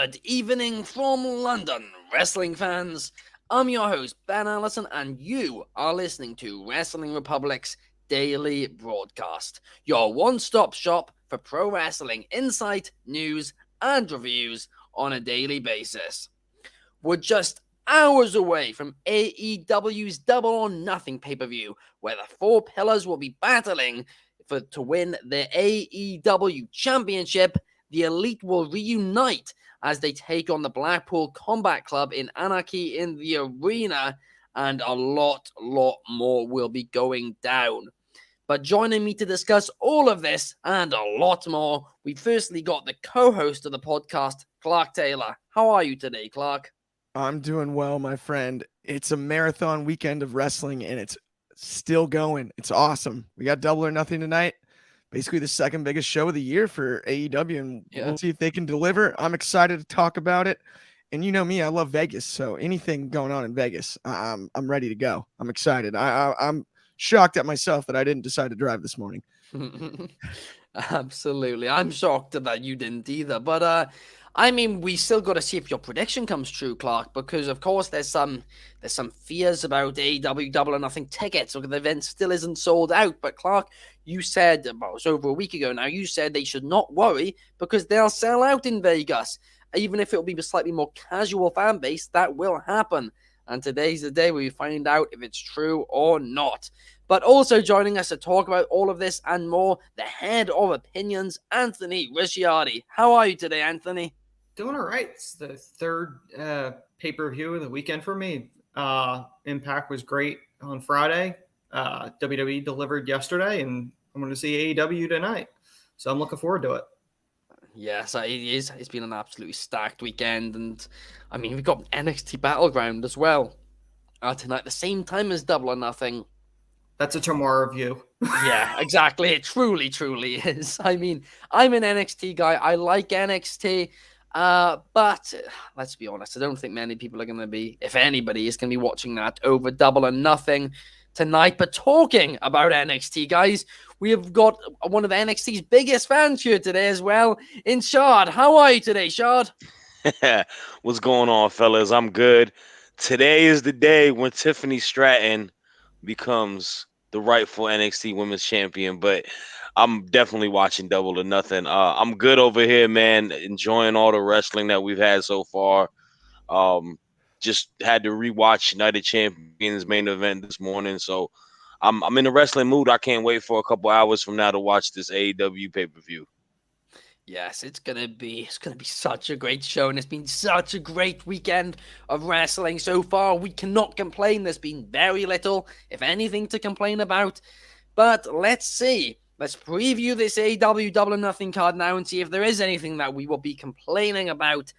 Good evening from London, wrestling fans. I'm your host, Ben Allison, and you are listening to Wrestling Republic's daily broadcast, your one-stop shop for pro wrestling insight, news, and reviews on a daily basis. We're just hours away from AEW's Double or Nothing pay-per-view, where the four pillars will be battling to win the AEW Championship. The Elite will reunite as they take on the Blackpool Combat Club in Anarchy in the Arena, and a lot more will be going down. But joining me to discuss all of this and a lot more, we firstly got the co-host of the podcast, Clark Taylor. How are you today, Clark? I'm doing well, my friend. It's a marathon weekend of wrestling, and it's still going. It's awesome. We got Double or Nothing tonight. Basically the second biggest show of the year for AEW, and we'll see if they can deliver. I'm excited to talk about it. And you know me, I love Vegas, so anything going on in Vegas, I'm ready to go. I'm excited. I'm shocked at myself that I didn't decide to drive this morning. Absolutely. I'm shocked that you didn't either. But I mean, we still got to see if your prediction comes true, Clark, because of course there's some fears about AEW Double or Nothing tickets, or the event still isn't sold out. But Clark, you said, well, it was over a week ago now, you said they should not worry because they'll sell out in Vegas. Even if it'll be a slightly more casual fan base, that will happen. And today's the day where we find out if it's true or not. But also joining us to talk about all of this and more, the head of opinions, Anthony Ricciardi. How are you today, Anthony? Doing all right. It's the third pay-per-view of the weekend for me. Impact was great on Friday. WWE delivered yesterday, and I'm going to see AEW tonight. So I'm looking forward to it. Yes, it is. It's been an absolutely stacked weekend. And, I mean, we've got NXT Battleground as well tonight, the same time as Double or Nothing. That's a tomorrow view. Yeah, exactly. It truly is. I mean, I'm an NXT guy. I like NXT. But let's be honest, I don't think many people are going to be, if anybody, is going to be watching that over Double or Nothing tonight. But talking about NXT, guys, we have got one of NXT's biggest fans here today as well, in Shad. How are you today, Shad? What's going on, fellas? I'm good. Today is the day when Tiffany Stratton becomes the rightful NXT Women's Champion, but I'm definitely watching Double or Nothing. I'm good over here, man. Enjoying all the wrestling that we've had so far. Just had to rewatch Night of Champions main event this morning, so I'm in the wrestling mood. I can't wait for a couple hours from now to watch this AEW pay-per-view. Yes, it's gonna be such a great show, and it's been such a great weekend of wrestling so far. We cannot complain. There's been very little, if anything, to complain about. But let's see. Let's preview this AEW Double or Nothing card now and see if there is anything that we will be complaining about.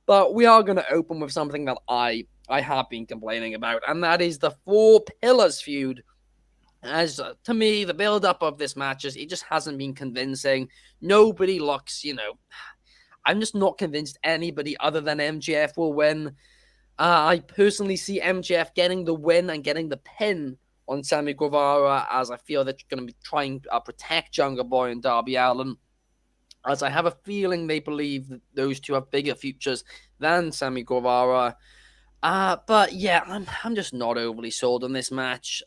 But we are going to open with something that I have been complaining about, and that is the Four Pillars feud. As to me, the build-up of this match, it just hasn't been convincing. Nobody looks, I'm just not convinced anybody other than MJF will win. I personally see MJF getting the win and getting the pin on Sammy Guevara, as I feel they're going to be trying to protect Jungle Boy and Darby Allin, as I have a feeling they believe that those two have bigger futures than Sammy Guevara. But yeah, I'm just not overly sold on this match.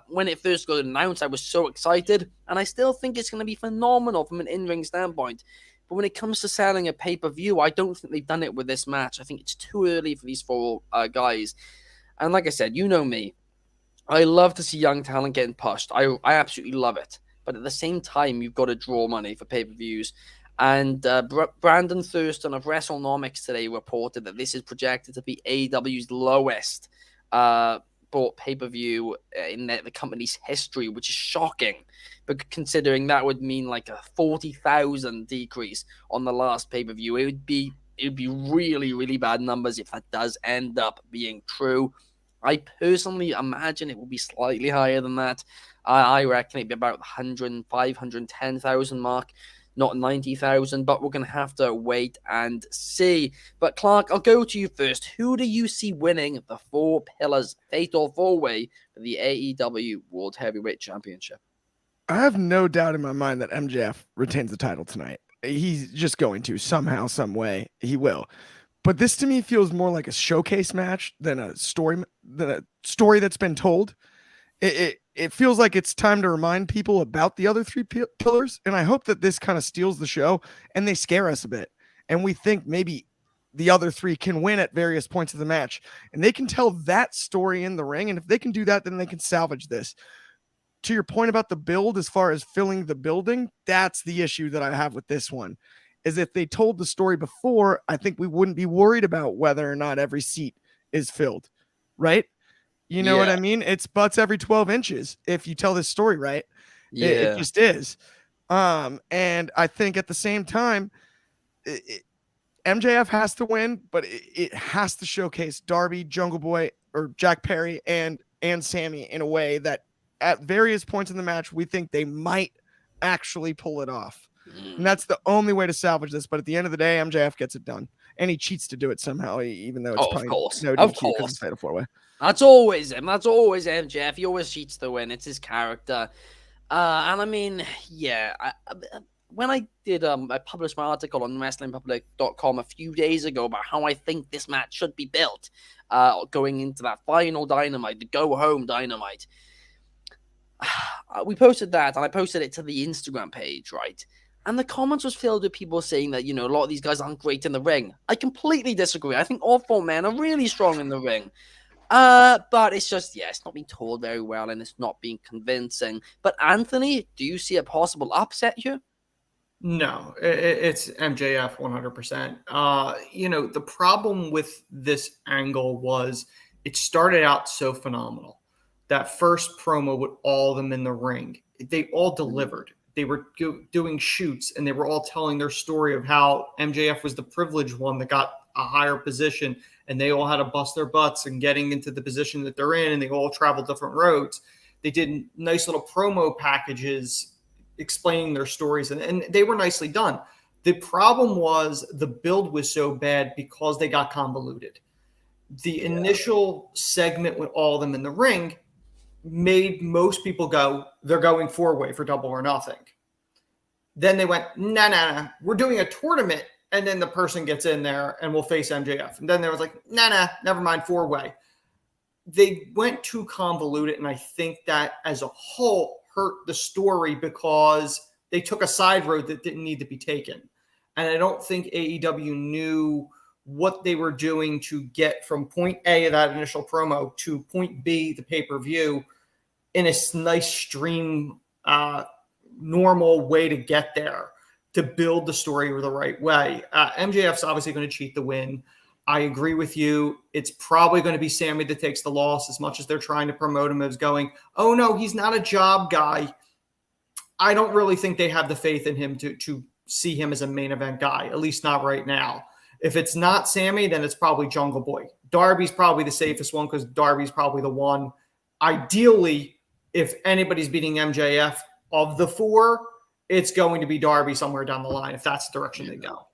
When it first got announced, I was so excited, and I still think it's going to be phenomenal from an in-ring standpoint. But when it comes to selling a pay-per-view, I don't think they've done it with this match. I think it's too early for these four guys. And like I said, you know me. I love to see young talent getting pushed. I absolutely love it. But at the same time, you've got to draw money for pay-per-views. And Brandon Thurston of WrestleNomics today reported that this is projected to be AEW's lowest bought pay-per-view in the company's history, which is shocking. But considering that would mean like a 40,000 decrease on the last pay-per-view, it would be really, really bad numbers if that does end up being true. I personally imagine it will be slightly higher than that. I reckon it'd be about 105,000, 110,000 mark. Not 90,000, but we're going to have to wait and see. But Clark, I'll go to you first. Who do you see winning the Four Pillars Fatal 4-Way for the AEW World Heavyweight Championship? I have no doubt in my mind that MJF retains the title tonight. He's just going to somehow, some way. He will. But this to me feels more like a showcase match than a story that's been told. It feels like it's time to remind people about the other three pillars, and I hope that this kind of steals the show and they scare us a bit, and we think maybe the other three can win at various points of the match, and they can tell that story in the ring, and if they can do that, then they can salvage this. To your point about the build, as far as filling the building, that's the issue that I have with this one. Is if they told the story before, I think we wouldn't be worried about whether or not every seat is filled, right? You know what Yeah, I mean? It's butts every 12 inches if you tell this story right. It yeah, just is. And I think at the same time, MJF has to win, but it has to showcase Darby, Jungle Boy, or Jack Perry and Sammy in a way that at various points in the match, we think they might actually pull it off. And mm. that's the only way to salvage this. But at the end of the day, MJF gets it done. And he cheats to do it somehow, even though it's Oh, of probably course, no of DQ because it's course. fatal four way. That's always him. That's always MJF. He always cheats to win. It's his character. And I mean, yeah. When I published my article on WrestlingPublic.com a few days ago about how I think this match should be built, going into that final Dynamite, the go home Dynamite. We posted that, and I posted it to the Instagram page, right? And the comments was filled with people saying that, a lot of these guys aren't great in the ring. I completely disagree. I think all four men are really strong in the ring. But it's just, it's not being told very well, and it's not being convincing. But Anthony, do you see a possible upset here? No, it's MJF 100%. The problem with this angle was it started out so phenomenal. That first promo with all of them in the ring, they all delivered. They were doing shoots, and they were all telling their story of how MJF was the privileged one that got a higher position, and they all had to bust their butts and getting into the position that they're in, and they all traveled different roads. They did nice little promo packages explaining their stories, and they were nicely done. The problem was the build was so bad because they got convoluted. The initial segment with all of them in the ring made most people go, they're going four-way for Double or Nothing. Then they went, nah, we're doing a tournament, and then the person gets in there and will face MJF. And then there was like, nah, never mind, four-way. They went too convoluted, and I think that as a whole hurt the story because they took a side road that didn't need to be taken. And I don't think AEW knew what they were doing to get from point A of that initial promo to point B, the pay-per-view, in a nice stream, normal way to get there, to build the story the right way. MJF's obviously going to cheat the win. I agree with you. It's probably going to be Sammy that takes the loss, as much as they're trying to promote him as going, oh no, he's not a job guy. I don't really think they have the faith in him to see him as a main event guy, at least not right now. If it's not Sammy, then it's probably Jungle Boy. Darby's probably the safest one because Darby's probably the one. Ideally, if anybody's beating MJF of the four, it's going to be Darby somewhere down the line, if that's the direction they go.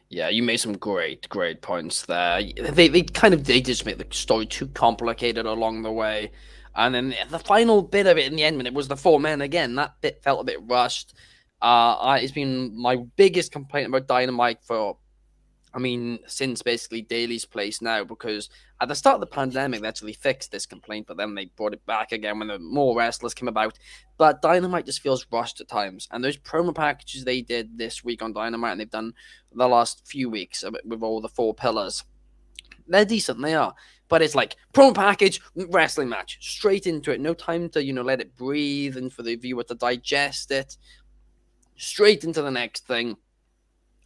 Yeah, you made some great points there. They just made the story too complicated along the way. And then the final bit of it in the end, when it was the four men again, that bit felt a bit rushed. It's been my biggest complaint about Dynamite since basically Daily's place now, because at the start of the pandemic, they actually fixed this complaint, but then they brought it back again when the more wrestlers came about. But Dynamite just feels rushed at times. And those promo packages they did this week on Dynamite, and they've done the last few weeks with all the four pillars, they're decent, they are. But it's like promo package, wrestling match, straight into it. No time to, let it breathe and for the viewer to digest it. Straight into the next thing.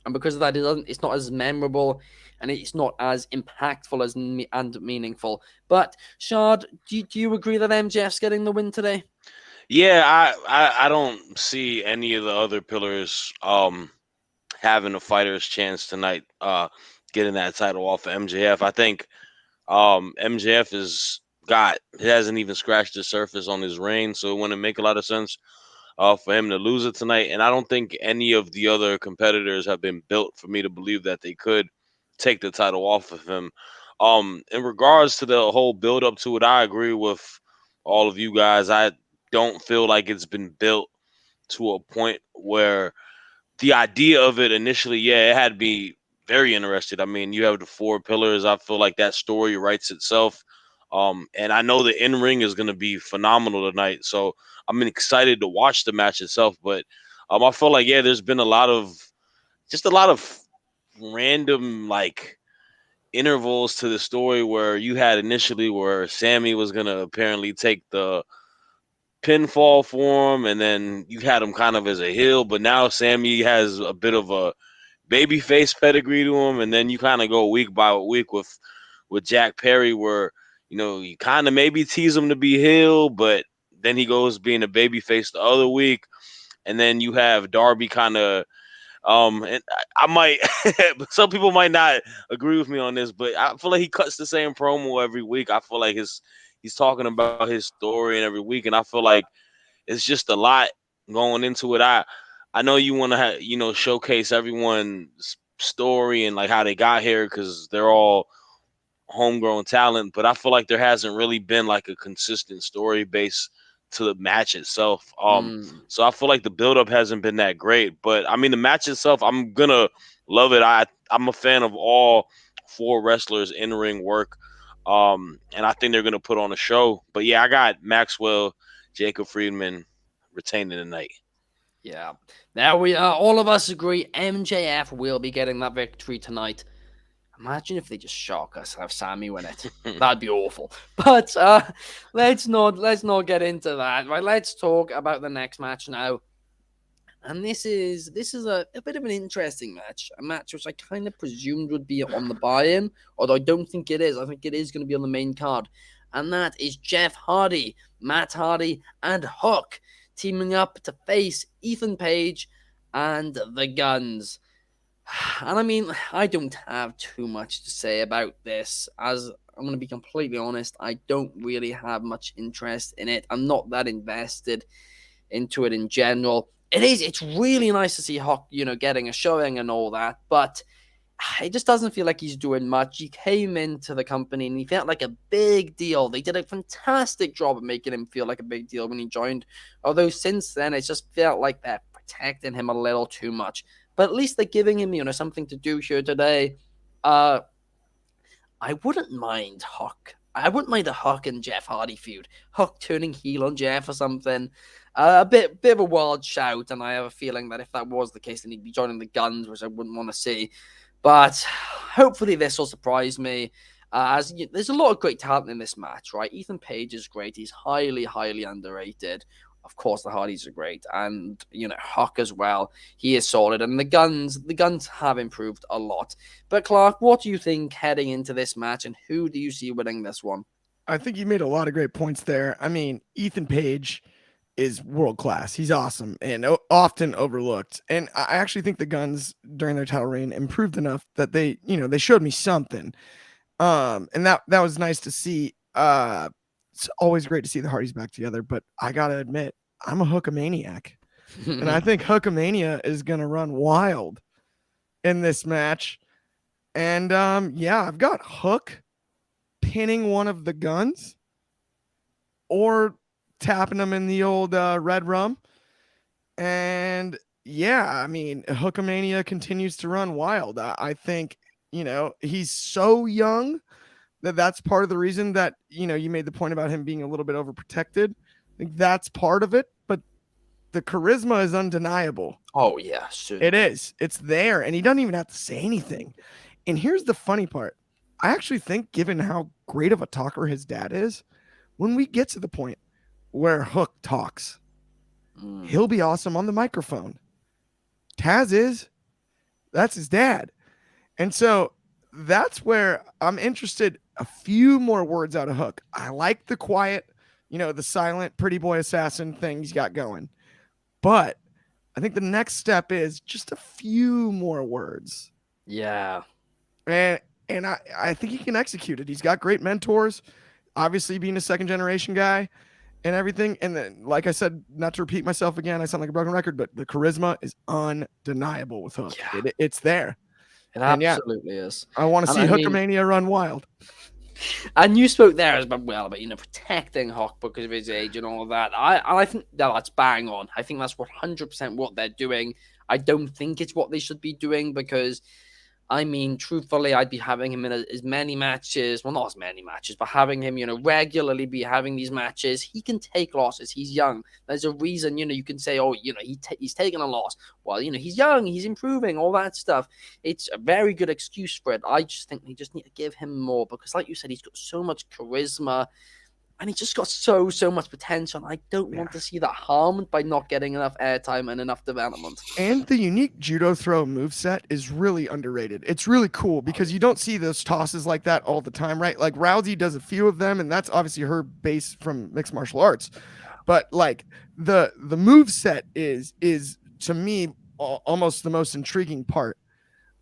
And because of that, it's not as memorable and it's not as impactful and meaningful. But Shad, do you agree that MJF's getting the win today? Yeah, I don't see any of the other pillars having a fighter's chance tonight, getting that title off of MJF. I think MJF hasn't even scratched the surface on his reign, so it wouldn't make a lot of sense for him to lose it tonight. And I don't think any of the other competitors have been built for me to believe that they could take the title off of him. In regards to the whole build up to it, I agree with all of you guys. I don't feel like it's been built to a point where the idea of it initially, yeah, it had me very interested. I mean, you have the four pillars. I feel like that story writes itself. And I know the in ring is going to be phenomenal tonight. So I'm excited to watch the match itself. But I feel like, yeah, there's been just a lot of random, like, intervals to the story where you had initially where Sammy was going to apparently take the pinfall for him, and then you had him kind of as a heel, but now Sammy has a bit of a babyface pedigree to him, and then you kind of go week by week with Jack Perry, where you kind of maybe tease him to be heel, but then he goes being a babyface the other week, and then you have Darby kind of. And I might, some people might not agree with me on this, but I feel like he cuts the same promo every week. I feel like he's talking about his story and every week, and I feel like it's just a lot going into it. I know you want to showcase everyone's story and like how they got here because they're all homegrown talent, but I feel like there hasn't really been like a consistent story base to the match itself. So I feel like the build-up hasn't been that great. But I mean, the match itself, I'm gonna love it. I'm a fan of all four wrestlers in ring work. And I think they're gonna put on a show. But yeah, I got Maxwell, Jacob Friedman retaining tonight. Yeah. Now we are all of us agree MJF will be getting that victory tonight. Imagine if they just shock us and have Sammy win it. That'd be awful. But let's not get into that. Right, let's talk about the next match now. And this is a bit of an interesting match. A match which I kind of presumed would be on the buy-in, although I don't think it is. I think it is going to be on the main card. And that is Jeff Hardy, Matt Hardy, and Hook teaming up to face Ethan Page and the Guns. And I mean, I don't have too much to say about this, as I'm going to be completely honest, I don't really have much interest in it. I'm not that invested into it in general. It's really nice to see Hawk, getting a showing and all that, but it just doesn't feel like he's doing much. He came into the company and he felt like a big deal. They did a fantastic job of making him feel like a big deal when he joined, although since then, it's just felt like they're protecting him a little too much. But at least they're giving him, something to do here today. I wouldn't mind Huck. I wouldn't mind a Huck and Jeff Hardy feud. Huck turning heel on Jeff or something. A bit of a wild shout, and I have a feeling that if that was the case, then he'd be joining the Guns, which I wouldn't want to see. But hopefully this will surprise me. There's a lot of great talent in this match, right? Ethan Page is great. He's highly, highly underrated. Of course, the Hardys are great, and Huck as well. He is solid, and the Guns have improved a lot. But Clark, what do you think heading into this match, and who do you see winning this one? I think you made a lot of great points there. I mean, Ethan Page is world class. He's awesome and often overlooked. And I actually think the Guns during their title reign improved enough that they showed me something. And that was nice to see. It's always great to see the Hardys back together, but I gotta admit, I'm a Hookamaniac. And I think Hookamania is gonna run wild in this match. And I've got Hook pinning one of the Guns or tapping them in the old red rum. And I mean, Hookamania continues to run wild. I think, he's so young that's part of the reason that, you made the point about him being a little bit overprotected. I think that's part of it, but the charisma is undeniable. Oh, yeah, sure. It is. It's there, and he doesn't even have to say anything. And here's the funny part. I actually think, given how great of a talker his dad is, when we get to the point where Hook talks, he'll be awesome on the microphone. Taz that's his dad. And so that's where I'm interested. A few more words out of Hook. I like the quiet, the silent pretty boy assassin thing he's got going. But I think the next step is just a few more words. Yeah. And I think he can execute it. He's got great mentors, obviously being a second generation guy and everything. And then, like I said, not to repeat myself again, I sound like a broken record, but the charisma is undeniable with Hook. Yeah. It's there. It absolutely is. I want to see Hookamania run wild. And you spoke there about protecting Hook because of his age and all of that. I think that's bang on. I think that's 100% what they're doing. I don't think it's what they should be doing because, I mean, truthfully, I'd be having him in as many matches. Well, not as many matches, but having him, regularly be having these matches. He can take losses. He's young. There's a reason, you can say, oh, he's taking a loss. Well, he's young. He's improving. All that stuff. It's a very good excuse for it. I just think they just need to give him more because, like you said, he's got so much charisma. And he's just got so much potential. I don't want to see that harmed by not getting enough airtime and enough development. And the unique judo throw moveset is really underrated. It's really cool because you don't see those tosses like that all the time, right? Like Rousey does a few of them, and that's obviously her base from mixed martial arts. But like the moveset is to me almost the most intriguing part.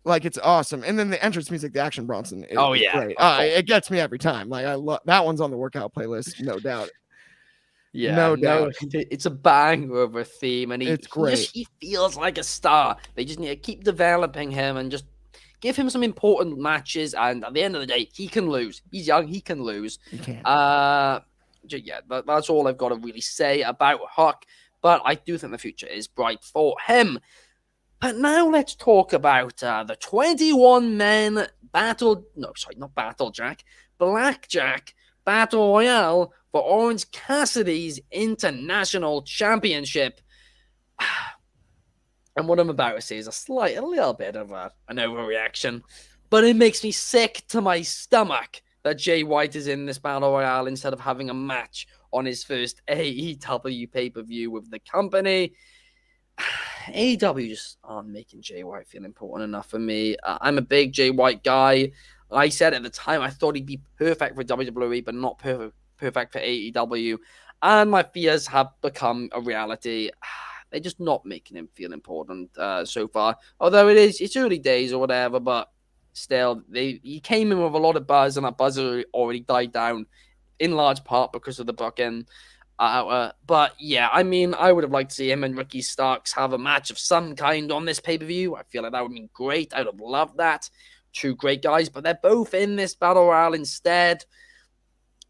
Like it's awesome, and then the entrance music, the Action Bronson, is great. It gets me every time. Like I love that one's on the workout playlist, no doubt. Yeah, no doubt. It's a banger of a theme, and it's great. He feels like a star. They just need to keep developing him and just give him some important matches. And at the end of the day, he can lose. He's young. He can lose. He can. Yeah, that's all I've got to really say about Huck. But I do think the future is bright for him. But now let's talk about the 21-men Blackjack Battle Royale for Orange Cassidy's International Championship. And what I'm about to say is a little bit of an overreaction, but it makes me sick to my stomach that Jay White is in this Battle Royale instead of having a match on his first AEW pay-per-view with the company. AEW just aren't making Jay White feel important enough for me. I'm a big Jay White guy. I said at the time I thought he'd be perfect for WWE, but not perfect for AEW. And my fears have become a reality. They're just not making him feel important so far. Although it's early days or whatever, but still, he came in with a lot of buzz, and that buzz already died down in large part because of the booking. But yeah, I mean, I would have liked to see him and Ricky Starks have a match of some kind on this pay-per-view. I feel like that would be great. I would have loved that. Two great guys, but they're both in this Battle Royale instead.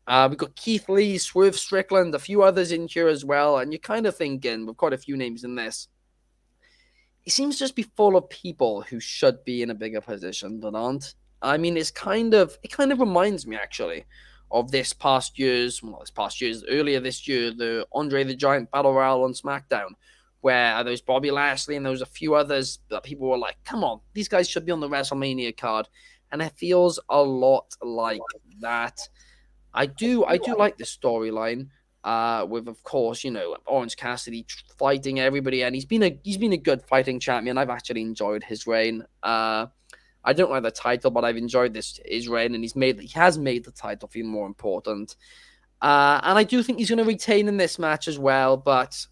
We've got Keith Lee, Swerve Strickland, a few others in here as well, and you're kind of thinking, with quite a few names in this, it seems to just be full of people who should be in a bigger position but aren't. I mean, it kind of reminds me, actually, of earlier this year, the Andre the Giant Battle Royale on SmackDown, where there was Bobby Lashley and there was a few others that people were like, come on, these guys should be on the WrestleMania card. And it feels a lot like that. I do like this storyline, with, of course, Orange Cassidy fighting everybody, and he's been a good fighting champion. I've actually enjoyed his reign. I don't like the title, but I've enjoyed his reign, and he has made the title feel more important. And I do think he's going to retain in this match as well, but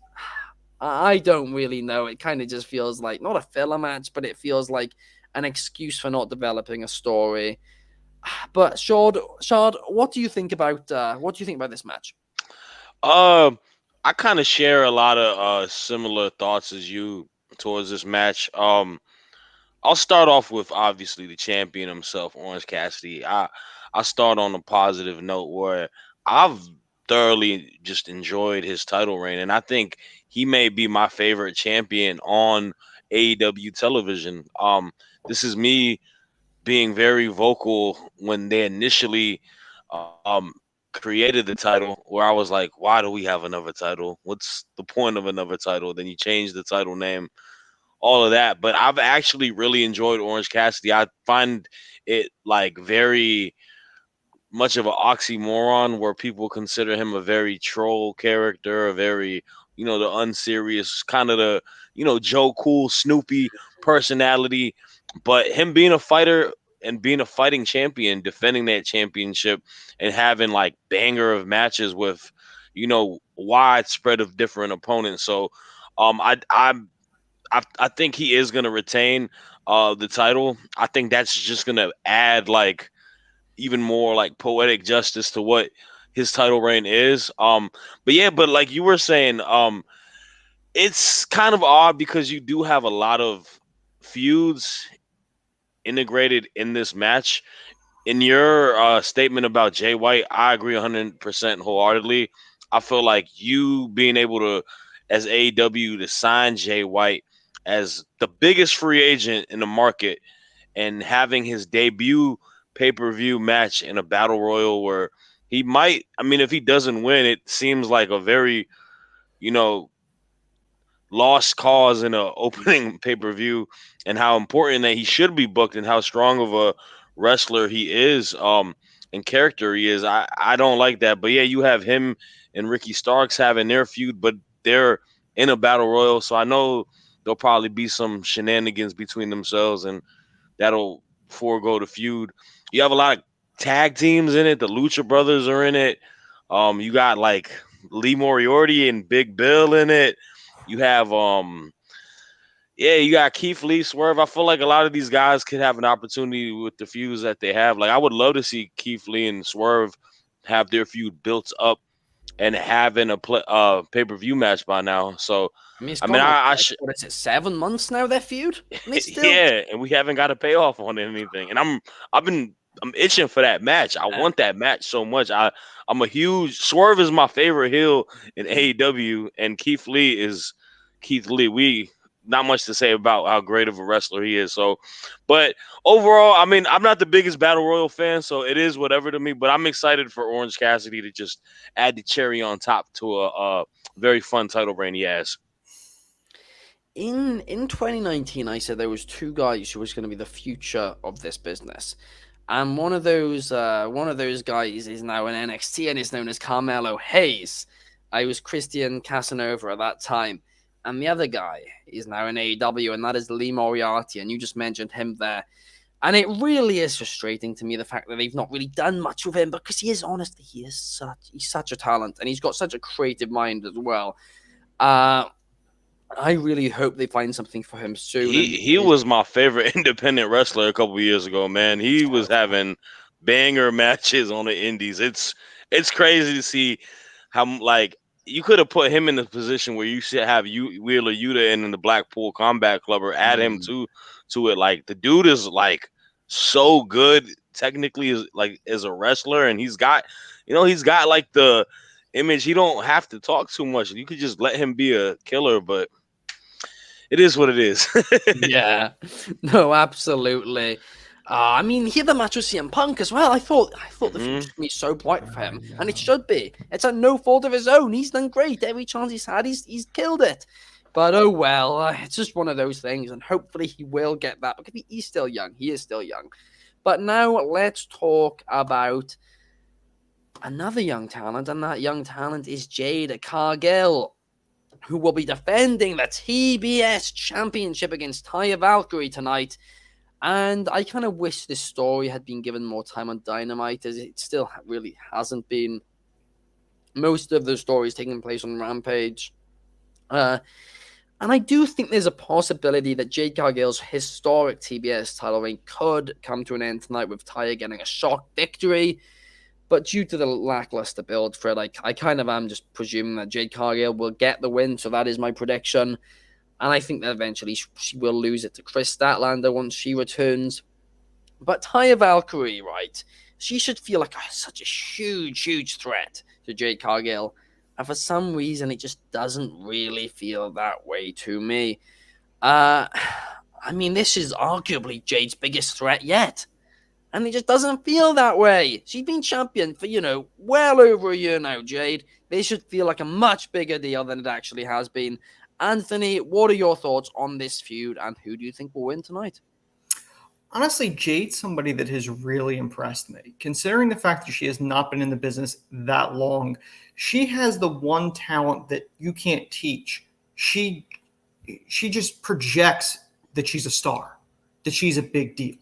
I don't really know. It kind of just feels like not a filler match, but it feels like an excuse for not developing a story. But Shad, what do you think about this match? I kind of share a lot of similar thoughts as you towards this match. I'll start off with obviously the champion himself, Orange Cassidy. I start on a positive note where I've thoroughly just enjoyed his title reign, and I think he may be my favorite champion on AEW television. This is me being very vocal when they initially created the title, where I was like, why do we have another title? What's the point of another title? Then you change the title name, all of that. But I've actually really enjoyed Orange Cassidy. I find it like very much of an oxymoron where people consider him a very troll character, a very, the unserious kind of the, Joe Cool, Snoopy personality. But him being a fighter and being a fighting champion, defending that championship and having like banger of matches with, widespread of different opponents. So I think he is going to retain the title. I think that's just going to add like even more like poetic justice to what his title reign is. But like you were saying, it's kind of odd because you do have a lot of feuds integrated in this match. In your statement about Jay White, I agree 100% wholeheartedly. I feel like you being able to, as AEW, to sign Jay White as the biggest free agent in the market and having his debut pay-per-view match in a battle royal where he might, I mean, if he doesn't win, it seems like a very, you know, lost cause in a opening pay-per-view, and how important that he should be booked and how strong of a wrestler he is, and character he is. I don't like that. But yeah, you have him and Ricky Starks having their feud, but they're in a battle royal, so I know there'll probably be some shenanigans between themselves, and that'll forego the feud. You have a lot of tag teams in it. The Lucha Brothers are in it. You got like Lee Moriarty and Big Bill in it. You have yeah, you got Keith Lee, Swerve. I feel like a lot of these guys could have an opportunity with the feuds that they have. Like I would love to see Keith Lee and Swerve have their feud built up and having a pay-per-view match by now. So I mean, it's I mean, gone on, I like, what is it, 7 months now, their feud? And it's still, yeah, and we haven't got a payoff on anything. And I'm itching for that match. I want that match so much. I'm a huge Swerve is my favorite heel in AEW, and Keith Lee is Keith Lee. We not much to say about how great of a wrestler he is. So, but overall, I mean, I'm not the biggest Battle Royal fan, so it is whatever to me. But I'm excited for Orange Cassidy to just add the cherry on top to a very fun title reign he has. in 2019, I said there was 2 guys who was going to be the future of this business, and one of those guys is now in NXT and is known as Carmelo Hayes. I was Christian Casanova at that time, and the other guy is now in AEW, and that is Lee Moriarty. And you just mentioned him there, and it really is frustrating to me the fact that they've not really done much with him, because he's such a talent, and he's got such a creative mind as well. I really hope they find something for him soon. He was my favorite independent wrestler a couple years ago, man. He was having banger matches on the indies. It's crazy to see how like you could have put him in the position where you should have Wheeler Yuta in the Blackpool Combat Club or add him to it. Like the dude is like so good technically as a wrestler, and he's got like the image. He don't have to talk too much. You could just let him be a killer, but it is what it is. Yeah, no, absolutely. I mean, he had the match with CM Punk as well. I thought the future could be so bright for him, and it should be. It's at no fault of his own. He's done great. Every chance he's had, he's killed it. But oh well, it's just one of those things, and hopefully he will get that, because he's still young. He is still young. But now let's talk about another young talent, and that young talent is Jade Cargill, who will be defending the TBS Championship against Taya Valkyrie tonight. And I kind of wish this story had been given more time on Dynamite, as it still really hasn't been. Most of the stories taking place on Rampage. And I do think there's a possibility that Jade Cargill's historic TBS title reign could come to an end tonight with Taya getting a shock victory. But due to the lackluster build for it, I kind of am just presuming that Jade Cargill will get the win. So that is my prediction. And I think that eventually she will lose it to Chris Statlander once she returns. But Taya Valkyrie, right? She should feel like such a huge threat to Jade Cargill. And for some reason, it just doesn't really feel that way to me. I mean, this is arguably Jade's biggest threat yet. And it just doesn't feel that way. She's been champion for, well over a year now, Jade. This should feel like a much bigger deal than it actually has been. Anthony, what are your thoughts on this feud, and who do you think will win tonight? Honestly, Jade's somebody that has really impressed me. Considering the fact that she has not been in the business that long, she has the one talent that you can't teach. She just projects that she's a star, that she's a big deal.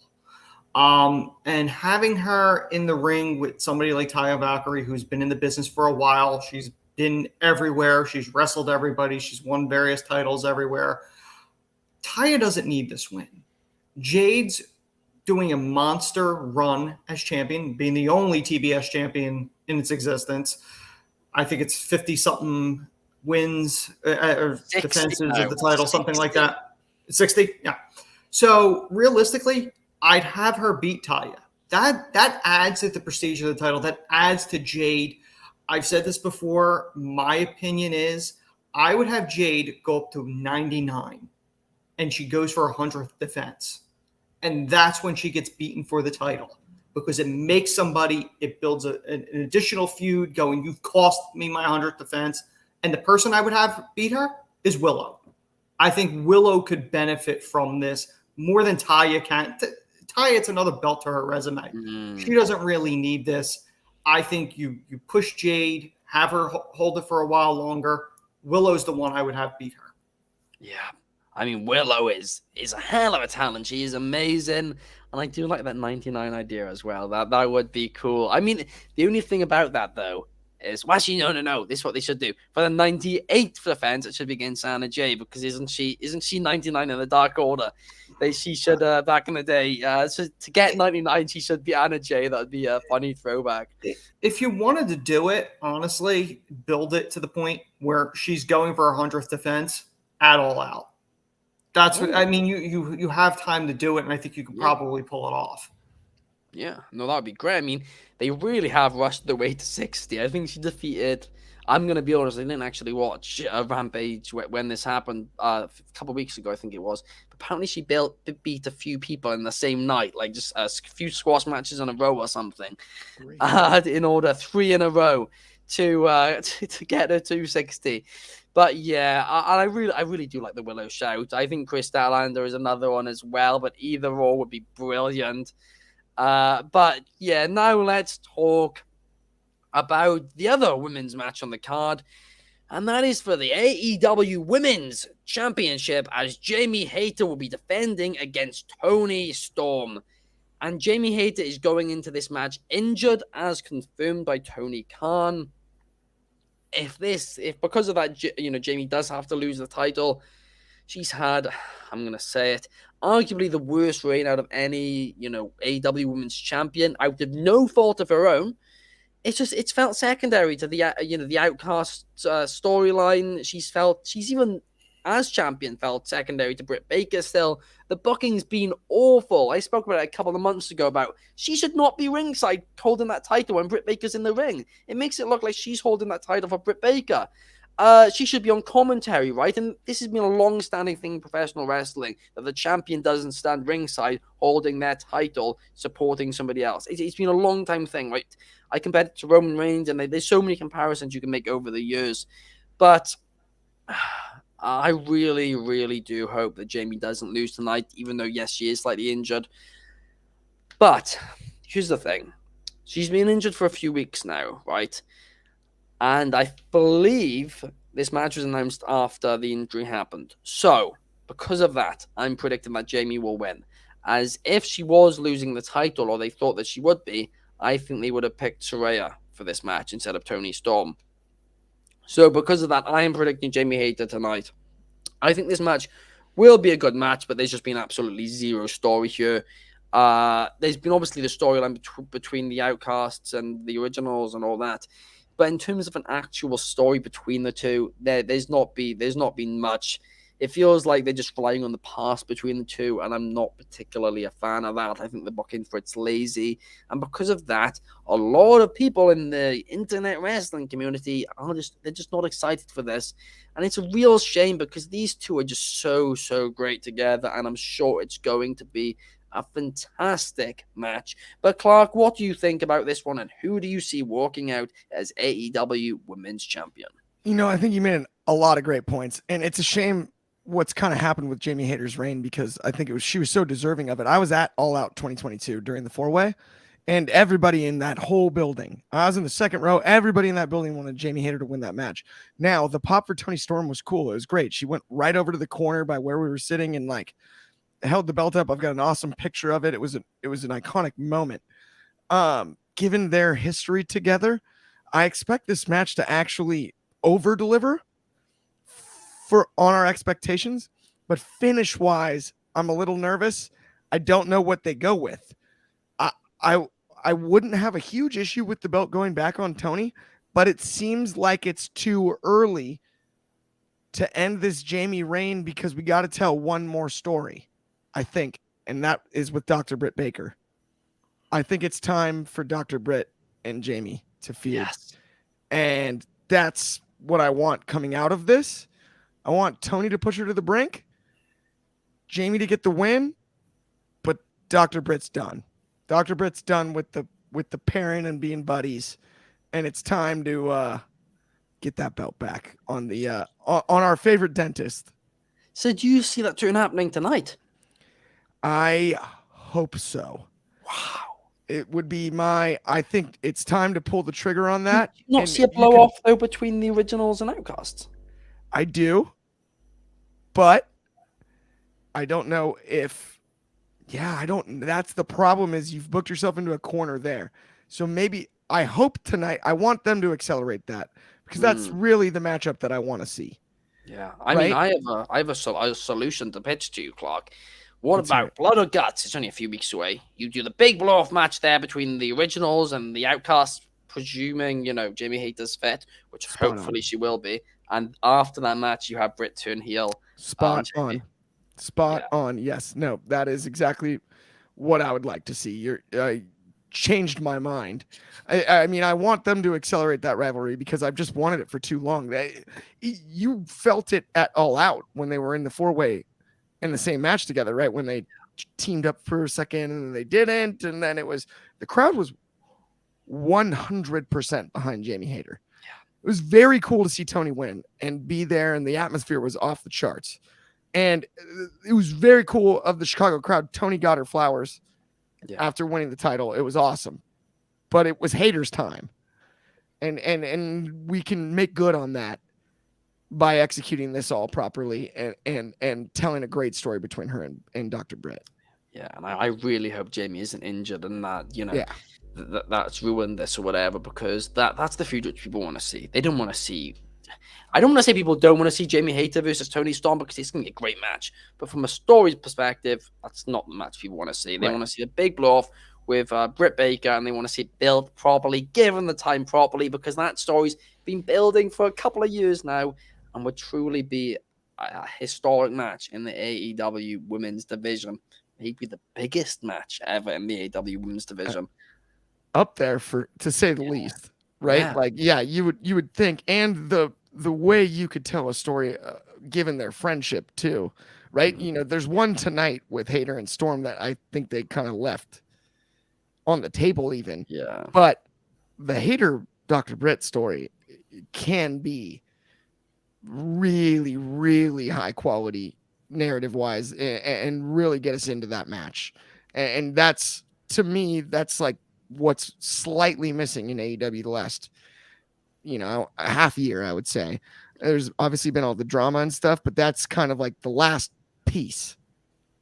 And having her in the ring with somebody like Taya Valkyrie, who's been in the business for a while, she's been everywhere, she's wrestled everybody, she's won various titles everywhere. Taya doesn't need this win. Jade's doing a monster run as champion, being the only TBS champion in its existence. I think it's 50-something wins or defenses of the title, 60. Something like that. 60? Yeah. So realistically, I'd have her beat Taya. That adds to the prestige of the title. That adds to Jade. I've said this before. My opinion is I would have Jade go up to 99 and she goes for 100th defense. And that's when she gets beaten for the title, because it makes somebody, it builds an additional feud going, you've cost me my 100th defense. And the person I would have beat her is Willow. I think Willow could benefit from this more than Taya can. Taya, it's another belt to her resume. She doesn't really need this. I think you push Jade, have her hold it for a while longer. Willow's the one I would have beat her. Yeah. I mean, Willow is a hell of a talent. She is amazing. And I do like that 99 idea as well. That would be cool. I mean, the only thing about that, though, is, well, actually, no. This is what they should do. For the 98th defense, it should be against Anna Jay, because isn't she 99 in the Dark Order? She should, back in the day, so to get 99, she should be Anna Jay. That would be a funny throwback. If you wanted to do it, honestly, build it to the point where she's going for her 100th defense at All Out. That's what I mean. You have time to do it, and I think you could probably pull it off. Yeah, no, that would be great. I mean, they really have rushed the way to 60. I think she defeated. I'm gonna be honest, I didn't actually watch Rampage when this happened a couple of weeks ago. I think it was. But apparently, she beat a few people in the same night, like just a few squash matches in a row or something. In order, 3 in a row to get her 260. But yeah, I really do like the Willow shout. I think Chris Statlander is another one as well, but either or would be brilliant. But yeah, now let's talk about the other women's match on the card, and that is for the AEW Women's Championship, as Jamie Hayter will be defending against Toni Storm. And Jamie Hayter is going into this match injured, as confirmed by Tony Khan. If because of that, Jamie does have to lose the title, she's had, I'm going to say it, arguably the worst reign out of any, AEW Women's Champion, out of no fault of her own. It's felt secondary to the, the Outcast storyline. She's even, as champion, felt secondary to Britt Baker still. The booking's been awful. I spoke about it a couple of months ago about she should not be ringside holding that title when Britt Baker's in the ring. It makes it look like she's holding that title for Britt Baker. She should be on commentary, right? And this has been a long-standing thing in professional wrestling, that the champion doesn't stand ringside holding their title, supporting somebody else. It's been a long-time thing, right? I compared it to Roman Reigns, and there's so many comparisons you can make over the years. But I really, really do hope that Jamie doesn't lose tonight, even though, yes, she is slightly injured. But here's the thing. She's been injured for a few weeks now, right? And I believe this match was announced after the injury happened. So, because of that, I'm predicting that Jamie will win. As if she was losing the title, or they thought that she would be, I think they would have picked Saraya for this match instead of Toni Storm. So, because of that, I am predicting Jamie Hayter tonight. I think this match will be a good match, but there's just been absolutely zero story here. There's been obviously the storyline between the Outcasts and the Originals and all that. But in terms of an actual story between the two, there's not been much. It feels like they're just flying on the past between the two, and I'm not particularly a fan of that. I think the booking for it's lazy, and because of that, a lot of people in the internet wrestling community they're just not excited for this, and it's a real shame because these two are just so great together, and I'm sure it's going to be a fantastic match. But Clark, what do you think about this one, and who do you see walking out as AEW Women's Champion? I think you made a lot of great points, and it's a shame what's kind of happened with Jamie Hayter's reign, because I think she was so deserving of it. I was at All Out 2022 during the 4-way, and everybody in that whole building, I was in the second row, everybody in that building wanted Jamie Hayter to win that match. Now, the pop for Toni Storm was cool. It was great. She went right over to the corner by where we were sitting and held the belt up. I've got an awesome picture of it. It was an iconic moment. Given their history together, I expect this match to actually over deliver on our expectations, but finish wise, I'm a little nervous. I don't know what they go with. I wouldn't have a huge issue with the belt going back on Toni, but it seems like it's too early to end this Jamie reign, because we got to tell one more story, I think, and that is with Dr. Britt Baker. I think it's time for Dr. Britt and Jamie to feud. Yes. And that's what I want coming out of this. I want Toni to push her to the brink, Jamie to get the win, but Dr. Britt's done. Dr. Britt's done with the pairing and being buddies, and it's time to get that belt back on the on our favorite dentist. So do you see that turn happening tonight? I hope so. Wow. It would be I think it's time to pull the trigger on that. Do you not see a blow off though between the originals and Outcasts? I do, but I don't know if. Yeah, I don't. That's the problem, is you've booked yourself into a corner there. So maybe I hope tonight. I want them to accelerate that, because that's really the matchup that I want to see. Yeah, I mean, I have a solution to pitch to you, Clark. What Let's hear about it. Blood or Guts? It's only a few weeks away. You do the big blow-off match there between the originals and the Outcasts, presuming, Jamie Hayter's fit, which Spot hopefully on. she will be. And after that match, you have Britt turn heel. Spot Jamie. on. Spot on. Yes. No, that is exactly what I would like to see. You're changed my mind. I mean, I want them to accelerate that rivalry because I've just wanted it for too long. You felt it at All Out when they were in the 4-way in the same match together, right? When they teamed up for a second and then they didn't, and then the crowd was 100% behind Jamie Hayter. It was very cool to see Tony win and be there, and the atmosphere was off the charts. And it was very cool of the Chicago crowd. Tony got her flowers after winning the title. It was awesome. But it was Hayter's time. And we can make good on that by executing this all properly and telling a great story between her and Dr. Britt. Yeah, and I really hope Jamie isn't injured and that, that's ruined this or whatever, because that's the feud which people want to see. They don't want to see. I don't want to say people don't want to see Jamie Hayter versus Tony Storm, because it's going to be a great match. But from a story perspective, that's not the match people want to see. They want to see a big blow off with Britt Baker, and they want to see it built properly, given the time properly, because that story's been building for a couple of years now and would truly be a historic match in the AEW women's division. Maybe the biggest match ever in the AEW women's division. Up there, to say the least, right? You would think, and the way you could tell a story, given their friendship too, right? There's one tonight with Hayter and Storm that I think they kind of left on the table even. Yeah. But the Hayter Dr. Britt story can be really, really high quality narrative wise and really get us into that match. And that's, to me, that's like what's slightly missing in AEW the last, a half year, I would say. There's obviously been all the drama and stuff, but that's kind of like the last piece